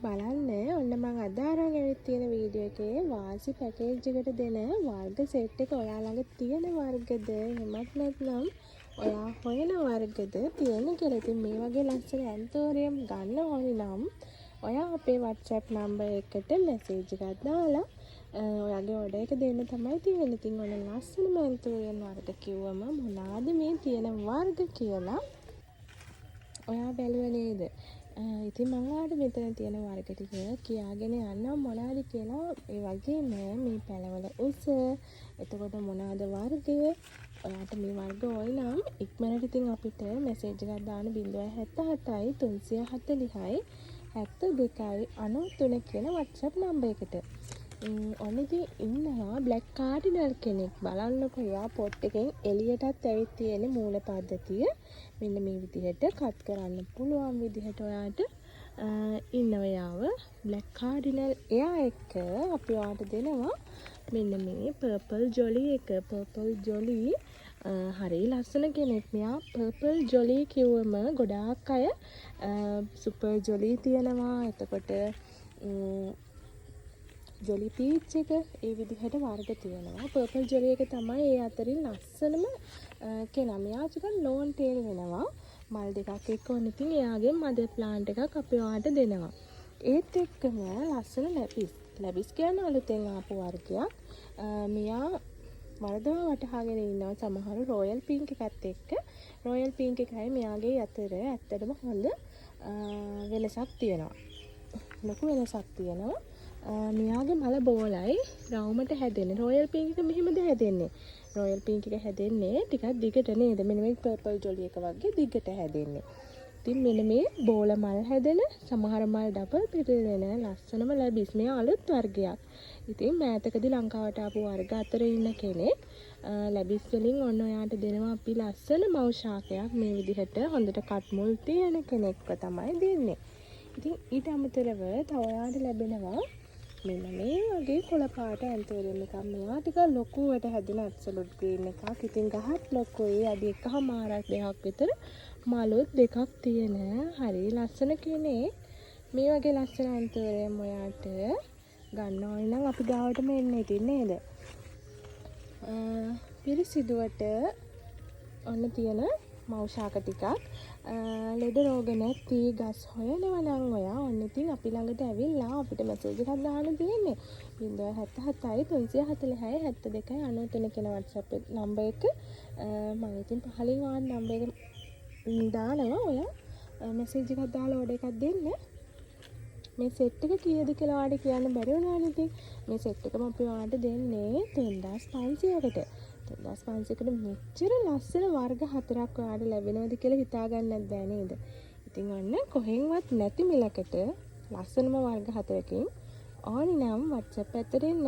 බලන්න ඔන්න මම අද අරන් ඇවිත් තියෙන වීඩියෝ එකේ වාසි පැකේජ් එකට දෙන වර්ග සෙට් එක ඔයා ළඟ තියෙන වර්ගද එහෙමත් නැත්නම් ඔයා හොයන වර්ගද තියෙන කියලා. ඉතින් මේ වගේ ලස්සන ඇන්තෝරියම් ගන්න ඕනි නම් ඔයා අපේ WhatsApp නම්බර් එකට මැසේජ් එකක් දාලා ඔයාගේ ඕඩර් එක දෙන්න තමයි තියෙන්නේ. ඉතින් ඔන්න ලස්සනම ඇන්තෝරියම් වර්ග කිව්වම මොනවාද මේ තියෙන වර්ග කියලා ඔයා බැලුවේ නේද? ඉතින් මම ඔයාලට මෙතන තියෙන වර්ග ටික කියාගෙන යන්නම් මොනවාද කියලා. ඒ වගේම මේ පැලවල උස, එතකොට මොනවාද වර්ගය, ඔයාට මේ වර්ග ඕයි නම් ඉක්මනට ඉතින් අපිට මැසේජ් එකක් දාන්න 077යි 340යි 72යි 93 කියන WhatsApp නම්බර් එකට. ඔන්න ඉතින් ඉන්නවා බ්ලැක් කාඩිනල් කෙනෙක්. බලන්නකෝ එයා පොට් එකෙන් එළියටත් ඇවිත් තියෙන මූල පද්ධතිය. මෙන්න මේ විදිහට කට් කරන්න පුළුවන් විදිහට ඔයාට ඉන්නවා යාව. බ්ලැක් කාඩිනල් එයා එක්ක අපි ඔයාට දෙනවා මෙන්න මේ පර්පල් ජොලි එක. පර්පල් ජොලි හරි ලස්සන කෙනෙක්. මෙයා පර්පල් ජොලි කිව්වම ගොඩාක් අය සුපර් ජොලි තියනවා. එතකොට ජොලි පීච් එක ඒ විදිහට වර්ග තියෙනවා. පර්පල් ජොලි එක තමයි ඒ අතරින් ලස්සනම කෙනා. මෙයා ටිකක් ලෝන් ටේල් වෙනවා. මල් දෙකක් එක්ක ඔන්න ඉතින් එයාගේ මදර් ප්ලාන්ට් එකක් අපි ඔයාලට දෙනවා. ඒත් එක්කම ලස්සන ලැබිස් කියන්නේ අලුතෙන් ආපු වර්ගයක්. මෙයා වර්ධව වටහාගෙන ඉන්නවා සමහරු රොයල් පින්ක් එකත් එක්ක. රොයල් පින්ක් එකයි මෙයාගේ අතර ඇත්තටම හොඳ වෙනසක් තියෙනවා. ලොකු වෙනසක් තියෙනවා. මෙයාගේ මල බෝලයි රවුමට හැදෙන්නේ. රොයල් පින්ක් එක මෙහෙමද හැදෙන්නේ. රොයල් පින්ක් එක හැදෙන්නේ ටිකක් දිගට නේද? මෙන්න මේ පර්පල් ජොලි එක වගේ දිගට හැදෙන්නේ. ඉතින් මෙන්න මේ බෝල මල් හැදෙන සමහර මල් ඩබල් පිපිරෙන ලස්සනම ලැබිස්. මේ අලුත් වර්ගයක්. ඉතින් මෑතකදී ලංකාවට ආපු වර්ග අතර ඉන්න කෙනෙක් ලැබිස් වලින් ඔන්න ඔයාට දෙනවා අපි ලස්සන මව් ශාකයක්. මේ විදිහට හොඳට කට් මුල් තියෙන කෙනෙක්ව තමයි දෙන්නේ. ඉතින් ඊට අමතරව තව ඔයාට ලැබෙනවා මෙන්න මේ වගේ කොළ පාට ඇන්තෝරියම් එකක්. මෙයා ටික ලොකුවට හැදෙන ඇබ්සලූට් ග්‍රීන් එකක්. ඉතින් ගහත් ලොකුයි. අඩි 1.5 2ක් විතර මලුත් දෙකක් තියෙන හරි ලස්සන කෙනෙක්. මේ වගේ ලස්සන ඇන්තෝරියම් ඔයාට ගන්න ඕන නම් අපි ගාවටම එන්න ඉතින් නේද? පිරිසිදුවට ඔන්න තියෙන මෞෂාක ටිකක් ලෙඩ රෝග නැති ගස් හොයනවා නම් ඔයා ඔන්න ඉතින් අපි ළඟට ඇවිල්ලා අපිට මැසේජ් එකක් දාන්න තියෙන්නේ 077යි 340යි 72යි 93 කියන WhatsApp නම්බර් එක. මම ඉතින් පහලින් ආන නම්බර් එක දානවා. ඔයා මැසේජ් එකක් දාලා ඕඩර් එකක් දෙන්න. මේ සෙට් එක කීයද කියලා ඔයාලට කියන්න බැරි වුණානේ. ඉතින් මේ සෙට් එකම අපි ඔයාලට දෙන්නේ 3500කට. 3500කට මෙච්චර ලස්සන වර්ග හතරක් ඔයාලට ලැබෙනවද කියලා හිතාගන්නත් බෑ නේද? ඉතින් ඔන්න කොහෙන්වත් නැති මිලකට ලස්සනම වර්ග හතරකින් ඕනි නම් WhatsApp එකට එන්න.